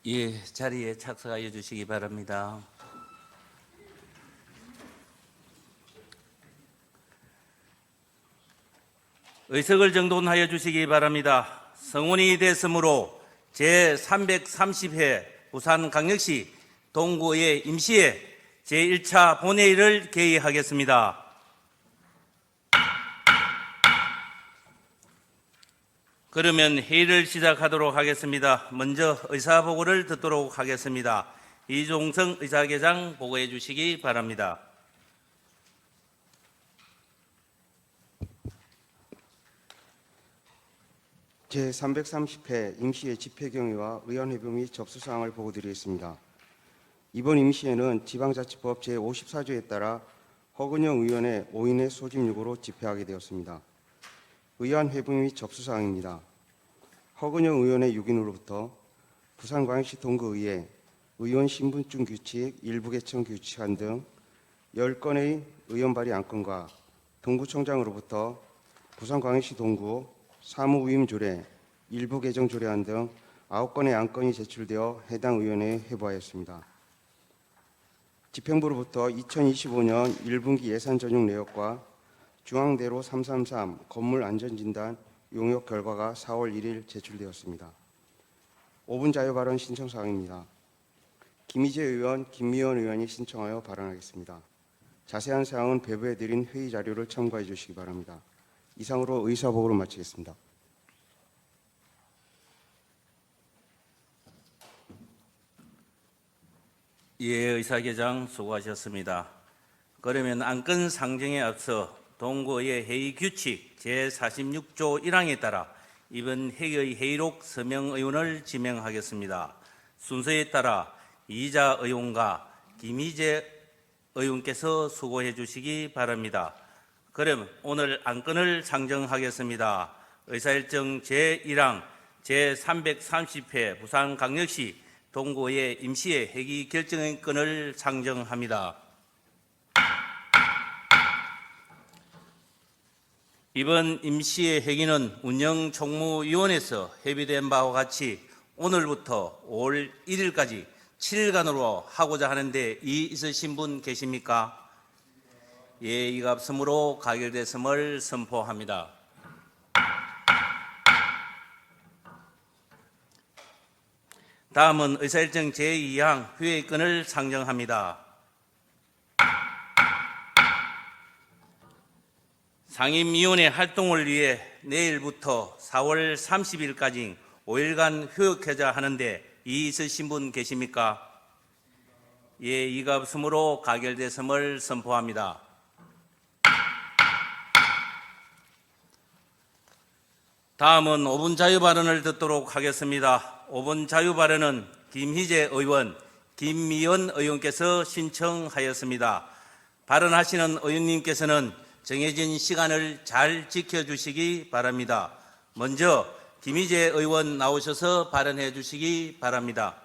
예, 자리에 착석하여 주시기 바랍니다. 의석을 정돈하여 주시기 바랍니다. 성원이 됐으므로 제330회 부산광역시 동구의 임시회 제1차 본회의를 개의하겠습니다. 그러면 회의를 시작하도록 하겠습니다. 먼저 의사보고를 듣도록 하겠습니다. 이종성 의사계장 보고해 주시기 바랍니다. 제330회 임시회 집회경위와 의원회부 및 접수사항을 보고드리겠습니다. 이번 임시회는 지방자치법 제54조에 따라 허근영 의원의 5인의 소집 요구로 집회하게 되었습니다. 의원회부 및 접수사항입니다. 허근영 의원의 6인으로부터 부산광역시 동구의회 의원 신분증 규칙, 일부 개청 규칙안 등 10건의 의원 발의 안건과 동구청장으로부터 부산광역시 동구 사무위임 조례, 일부 개정 조례안 등 9건의 안건이 제출되어 해당 의원회에 회부하였습니다. 집행부로부터 2025년 1분기 예산 전용 내역과 중앙대로 333 건물 안전진단 용역 결과가 4월 1일 제출되었습니다. 5분 자유 발언 신청 사항입니다. 김희재 의원, 김미연 의원이 신청하여 발언하겠습니다. 자세한 사항은 배부해 드린 회의 자료를 참고해 주시기 바랍니다. 이상으로 의사보고를 마치겠습니다. 예, 의사계장 수고하셨습니다. 그러면 안건 상정에 앞서 동구의 회의 규칙 제46조 1항에 따라 이번 회의의 회의록 서명 의원을 지명하겠습니다. 순서에 따라 이자 의원과 김희재 의원께서 수고해 주시기 바랍니다. 그럼 오늘 안건을 상정하겠습니다. 의사일정 제1항 제330회 부산광역시 동구의 임시회 회기 결정건을 상정합니다. 이번 임시회 회기는 운영총무위원회에서 협의된 바와 같이 오늘부터 5월 1일까지 7일간으로 하고자 하는데 이의 있으신 분 계십니까? 예, 이같으므로 가결됐음을 선포합니다. 다음은 의사일정 제2항 회의건을 상정합니다. 상임위원회 활동을 위해 내일부터 4월 30일까지 5일간 휴역하자 하는데 이의 있으신 분 계십니까? 예, 이가 없으므로 가결됐음을 선포합니다. 다음은 5분 자유발언을 듣도록 하겠습니다. 5분 자유발언은 김희재 의원, 김미연 의원께서 신청하였습니다. 발언하시는 의원님께서는 정해진 시간을 잘 지켜주시기 바랍니다. 먼저 김희재 의원 나오셔서 발언해 주시기 바랍니다.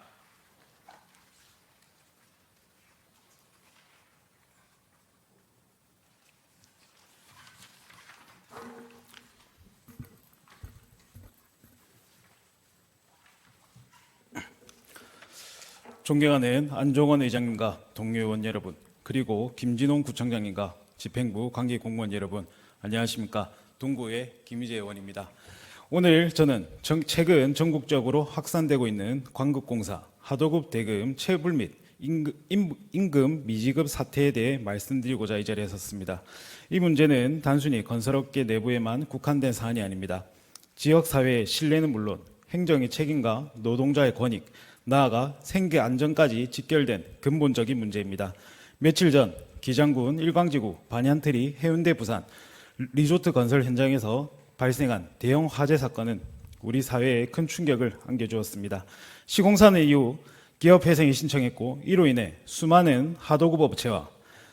존경하는 안종원 의장님과 동료 의원 여러분, 그리고 김진홍 구청장님과 집행부 관계 공무원 여러분, 안녕하십니까? 동구의 김희재 의원입니다. 오늘 저는 최근 전국적으로 확산되고 있는 광급공사, 하도급 대금 체불 및 임금 미지급 사태에 대해 말씀드리고자 이 자리에 섰습니다. 이 문제는 단순히 건설업계 내부에만 국한된 사안이 아닙니다. 지역사회의 신뢰는 물론 행정의 책임과 노동자의 권익, 나아가 생계 안전까지 직결된 근본적인 문제입니다. 며칠 전 기장군 일광지구 반얀트리 해운대 부산 리조트 건설 현장에서 발생한 대형 화재 사건은 우리 사회에 큰 충격을 안겨주었습니다. 시공사는 이후 기업회생이 신청했고 이로 인해 수많은 하도급 업체와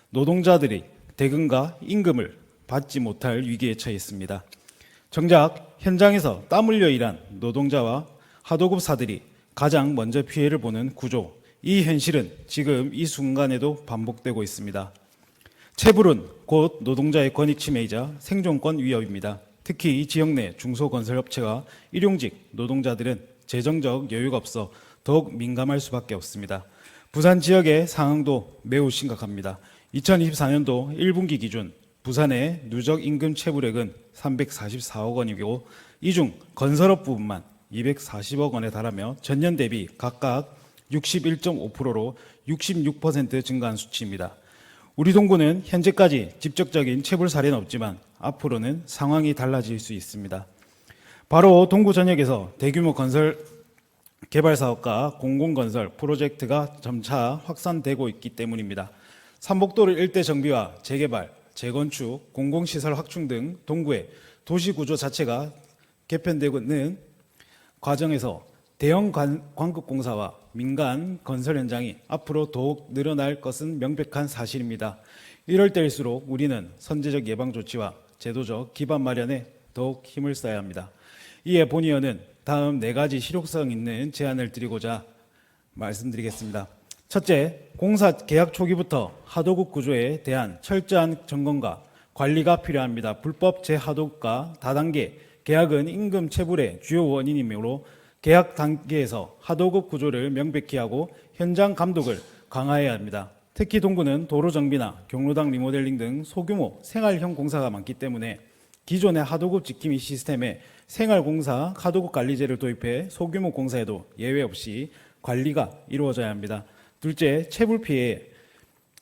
노동자들이 대금과 임금을 받지 못할 위기에 처했습니다. 정작 현장에서 땀 흘려 일한 노동자와 하도급사들이 가장 먼저 피해를 보는 구조, 이 현실은 지금 이 순간에도 반복되고 있습니다. 체불은 곧 노동자의 권익 침해이자 생존권 위협입니다. 특히 이 지역 내 중소건설업체와 일용직 노동자들은 재정적 여유가 없어 더욱 민감할 수밖에 없습니다. 부산 지역의 상황도 매우 심각합니다. 2024년도 1분기 기준 부산의 누적 임금 체불액은 344억 원이고 이 중 건설업 부분만 240억 원에 달하며 전년 대비 각각 61.5%로 66% 증가한 수치입니다. 우리 동구는 현재까지 직접적인 체불 사례는 없지만 앞으로는 상황이 달라질 수 있습니다. 바로 동구 전역에서 대규모 건설 개발 사업과 공공건설 프로젝트가 점차 확산되고 있기 때문입니다. 삼복도로 일대 정비와 재개발, 재건축, 공공시설 확충 등 동구의 도시구조 자체가 개편되고 있는 과정에서 대형 광급공사와 민간 건설 현장이 앞으로 더욱 늘어날 것은 명백한 사실입니다. 이럴 때일수록 우리는 선제적 예방 조치와 제도적 기반 마련에 더욱 힘을 써야 합니다. 이에 본의원은 다음 4가지 실효성 있는 제안을 드리고자 말씀드리겠습니다. 첫째, 공사 계약 초기부터 하도급 구조에 대한 철저한 점검과 관리가 필요합니다. 불법 재하도급과 다단계 계약은 임금 체불의 주요 원인이므로 계약 단계에서 하도급 구조를 명백히 하고 현장 감독을 강화해야 합니다. 특히 동구는 도로 정비나 경로당 리모델링 등 소규모 생활형 공사가 많기 때문에 기존의 하도급 지킴이 시스템에 생활공사 하도급 관리제를 도입해 소규모 공사에도 예외 없이 관리가 이루어져야 합니다. 둘째, 체불 피해에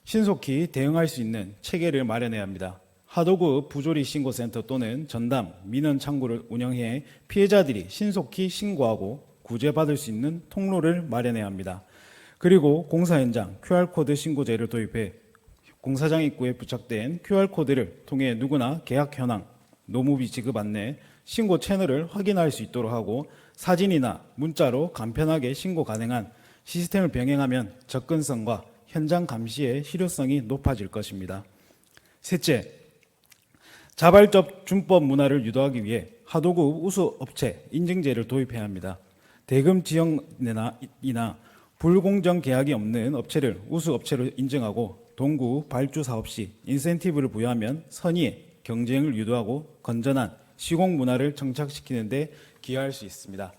신속히 대응할 수 있는 체계를 마련해야 합니다. 하도급 부조리 신고센터 또는 전담 민원 창구를 운영해 피해자들이 신속히 신고하고 구제받을 수 있는 통로를 마련해야 합니다. 그리고 공사 현장 QR코드 신고제를 도입해 공사장 입구에 부착된 QR코드를 통해 누구나 계약 현황, 노무비 지급 안내, 신고 채널을 확인할 수 있도록 하고 사진이나 문자로 간편하게 신고 가능한 시스템을 병행하면 접근성과 현장 감시의 실효성이 높아질 것입니다. 셋째, 자발적 준법 문화를 유도하기 위해 하도급 우수업체 인증제를 도입해야 합니다. 대금 지역이나 불공정 계약이 없는 업체를 우수업체로 인증하고 동구 발주 사업 시 인센티브를 부여하면 선의의 경쟁을 유도하고 건전한 시공 문화를 정착시키는 데 기여할 수 있습니다.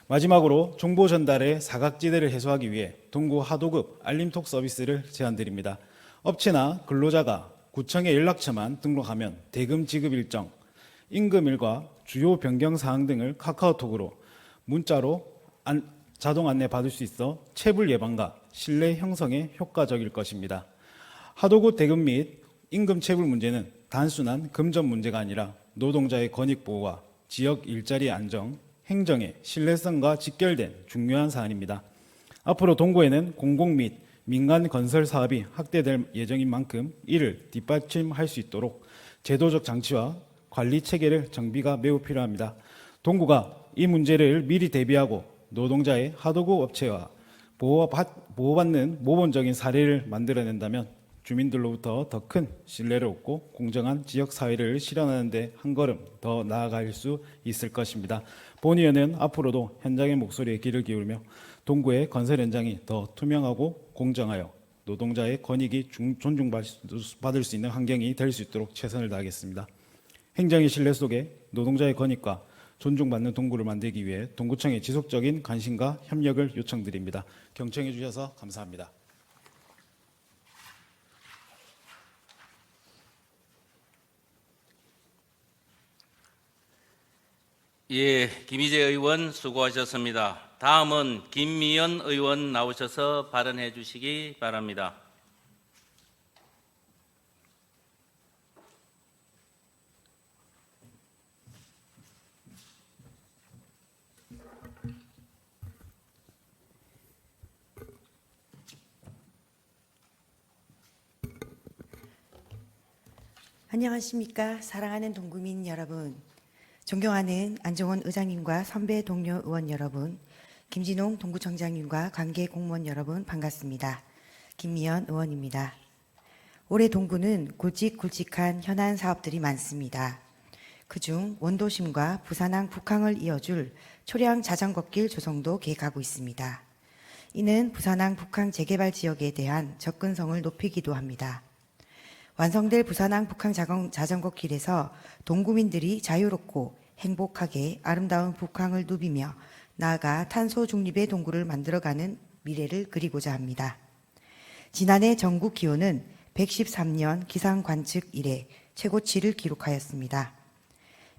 마지막으로 정보 전달의 사각지대를 해소하기 위해 동구 하도급 알림톡 서비스를 제안드립니다. 업체나 근로자가 구청의 연락처만 등록하면 대금 지급 일정, 임금일과 주요 변경 사항 등을 카카오톡으로 문자로 자동 안내 받을 수 있어 체불 예방과 신뢰 형성에 효과적일 것입니다. 하도급 대금 및 임금 체불 문제는 단순한 금전 문제가 아니라 노동자의 권익 보호와 지역 일자리 안정, 행정의 신뢰성과 직결된 중요한 사안입니다. 앞으로 동구에는 공공 및 민간 건설 사업이 확대될 예정인 만큼 이를 뒷받침할 수 있도록 제도적 장치와 관리 체계를 정비가 매우 필요합니다. 동구가 이 문제를 미리 대비하고 노동자의 하도급 업체와 보호받는 모범적인 사례를 만들어낸다면 주민들로부터 더 큰 신뢰를 얻고 공정한 지역사회를 실현하는 데 한 걸음 더 나아갈 수 있을 것입니다. 본의원은 앞으로도 현장의 목소리에 귀를 기울이며 동구의 건설 현장이 더 투명하고 공정하여 노동자의 권익이 존중받을 수 있는 환경이 될 수 있도록 최선을 다하겠습니다. 행정의 신뢰 속에 노동자의 권익과 존중받는 동구를 만들기 위해 동구청의 지속적인 관심과 협력을 요청드립니다. 경청해 주셔서 감사합니다. 예, 김희재 의원 수고하셨습니다. 다음은 김미연 의원 나오셔서 발언해 주시기 바랍니다. 안녕하십니까. 사랑하는 동구민 여러분, 존경하는 안종원 의장님과 선배 동료 의원 여러분, 김진홍 동구청장님과 관계 공무원 여러분 반갑습니다. 김미연 의원입니다. 올해 동구는 굵직굵직한 현안 사업들이 많습니다. 그중 원도심과 부산항 북항을 이어줄 초량 자전거길 조성도 계획하고 있습니다. 이는 부산항 북항 재개발 지역에 대한 접근성을 높이기도 합니다. 완성될 부산항 북항 자전거길에서 동구민들이 자유롭고 행복하게 아름다운 북항을 누비며 나아가 탄소 중립의 동구를 만들어가는 미래를 그리고자 합니다. 지난해 전국 기온은 113년 기상 관측 이래 최고치를 기록하였습니다.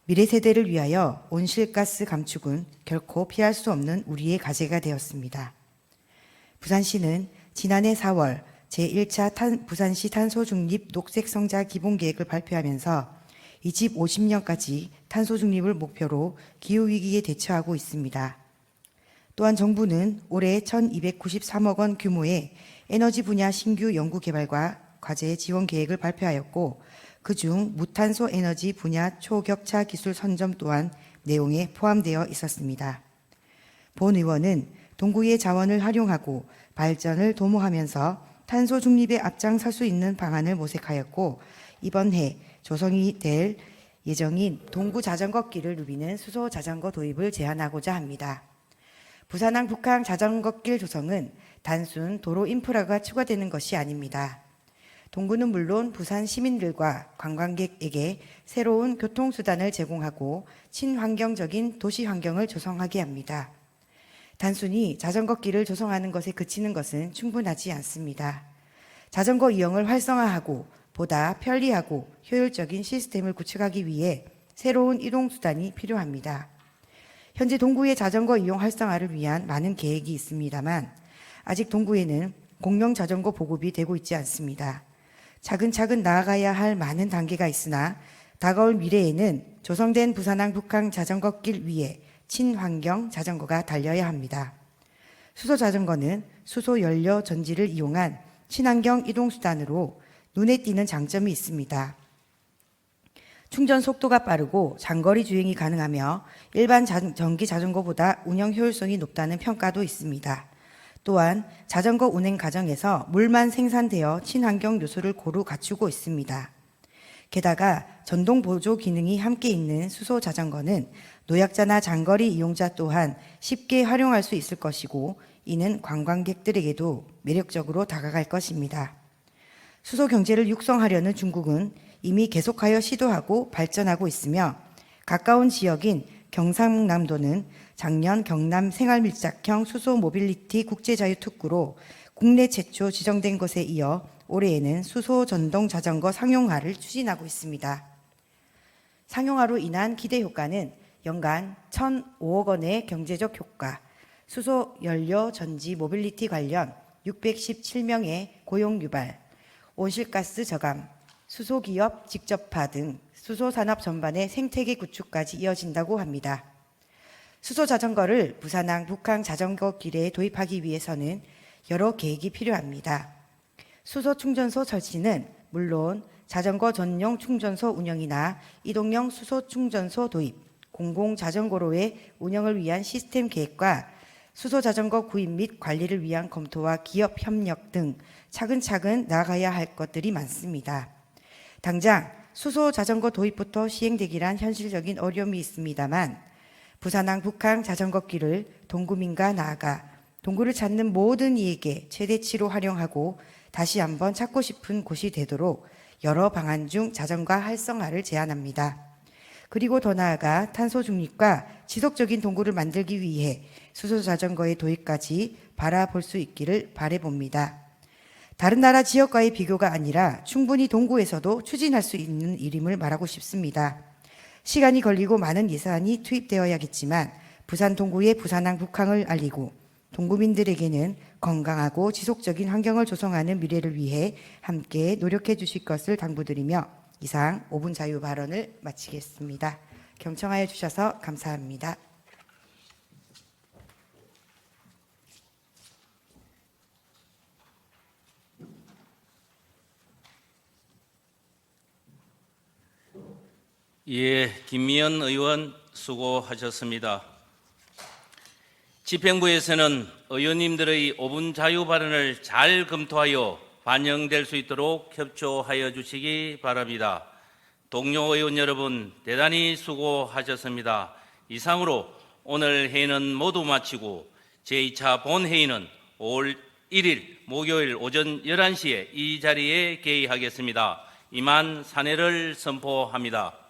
미래 세대를 위하여 온실가스 감축은 결코 피할 수 없는 우리의 과제가 되었습니다. 부산시는 지난해 4월 제1차 부산시 탄소 중립 녹색 성자 기본 계획을 발표하면서 2050년까지 탄소 중립을 목표로 기후 위기에 대처하고 있습니다. 또한 정부는 올해 1,293억 원 규모의 에너지 분야 신규 연구 개발과 과제 지원 계획을 발표하였고, 그중 무탄소 에너지 분야 초격차 기술 선점 또한 내용에 포함되어 있었습니다. 본 의원은 동구의 자원을 활용하고 발전을 도모하면서 탄소 중립에 앞장설 수 있는 방안을 모색하였고, 이번 해 조성이 될 예정인 동구 자전거길을 누비는 수소 자전거 도입을 제한하고자 합니다. 부산항 북항 자전거길 조성은 단순 도로 인프라가 추가되는 것이 아닙니다. 동구는 물론 부산 시민들과 관광객에게 새로운 교통수단을 제공하고 친환경적인 도시 환경을 조성하게 합니다. 단순히 자전거길을 조성하는 것에 그치는 것은 충분하지 않습니다. 자전거 이용을 활성화하고 보다 편리하고 효율적인 시스템을 구축하기 위해 새로운 이동수단이 필요합니다. 현재 동구의 자전거 이용 활성화를 위한 많은 계획이 있습니다만 아직 동구에는 공영 자전거 보급이 되고 있지 않습니다. 차근차근 나아가야 할 많은 단계가 있으나 다가올 미래에는 조성된 부산항 북항 자전거길 위에 친환경 자전거가 달려야 합니다. 수소 자전거는 수소 연료 전지를 이용한 친환경 이동수단으로 눈에 띄는 장점이 있습니다. 충전 속도가 빠르고 장거리 주행이 가능하며 일반 전기 자전거보다 운영 효율성이 높다는 평가도 있습니다. 또한 자전거 운행 과정에서 물만 생산되어 친환경 요소를 고루 갖추고 있습니다. 게다가 전동 보조 기능이 함께 있는 수소 자전거는 노약자나 장거리 이용자 또한 쉽게 활용할 수 있을 것이고, 이는 관광객들에게도 매력적으로 다가갈 것입니다. 수소 경제를 육성하려는 중국은 이미 계속하여 시도하고 발전하고 있으며, 가까운 지역인 경상남도는 작년 경남 생활밀착형 수소 모빌리티 국제자유특구로 국내 최초 지정된 것에 이어 올해에는 수소 전동 자전거 상용화를 추진하고 있습니다. 상용화로 인한 기대 효과는 연간 1,005억 원의 경제적 효과, 수소 연료 전지 모빌리티 관련 617명의 고용 유발, 온실가스 저감, 수소기업 직접화 등 수소산업 전반의 생태계 구축까지 이어진다고 합니다. 수소 자전거를 부산항 북항 자전거 길에 도입하기 위해서는 여러 계획이 필요합니다. 수소 충전소 설치는 물론 자전거 전용 충전소 운영이나 이동형 수소 충전소 도입, 공공 자전거로의 운영을 위한 시스템 계획과 수소 자전거 구입 및 관리를 위한 검토와 기업 협력 등 차근차근 나아가야 할 것들이 많습니다. 당장 수소 자전거 도입부터 시행되기란 현실적인 어려움이 있습니다만 부산항 북항 자전거길을 동구민과 나아가 동구를 찾는 모든 이에게 최대치로 활용하고 다시 한번 찾고 싶은 곳이 되도록 여러 방안 중 자전거 활성화를 제안합니다. 그리고 더 나아가 탄소 중립과 지속적인 동구를 만들기 위해 수소 자전거의 도입까지 바라볼 수 있기를 바라봅니다. 다른 나라 지역과의 비교가 아니라 충분히 동구에서도 추진할 수 있는 일임을 말하고 싶습니다. 시간이 걸리고 많은 예산이 투입되어야겠지만 부산 동구의 부산항 북항을 알리고 동구민들에게는 건강하고 지속적인 환경을 조성하는 미래를 위해 함께 노력해 주실 것을 당부드리며 이상 5분 자유 발언을 마치겠습니다. 경청하여 주셔서 감사합니다. 예, 김미연 의원 수고하셨습니다. 집행부에서는 의원님들의 5분 자유 발언을 잘 검토하여 반영될 수 있도록 협조하여 주시기 바랍니다. 동료 의원 여러분 대단히 수고하셨습니다. 이상으로 오늘 회의는 모두 마치고 제2차 본회의는 5월 1일 목요일 오전 11시에 이 자리에 개의하겠습니다. 이만 사내를 선포합니다.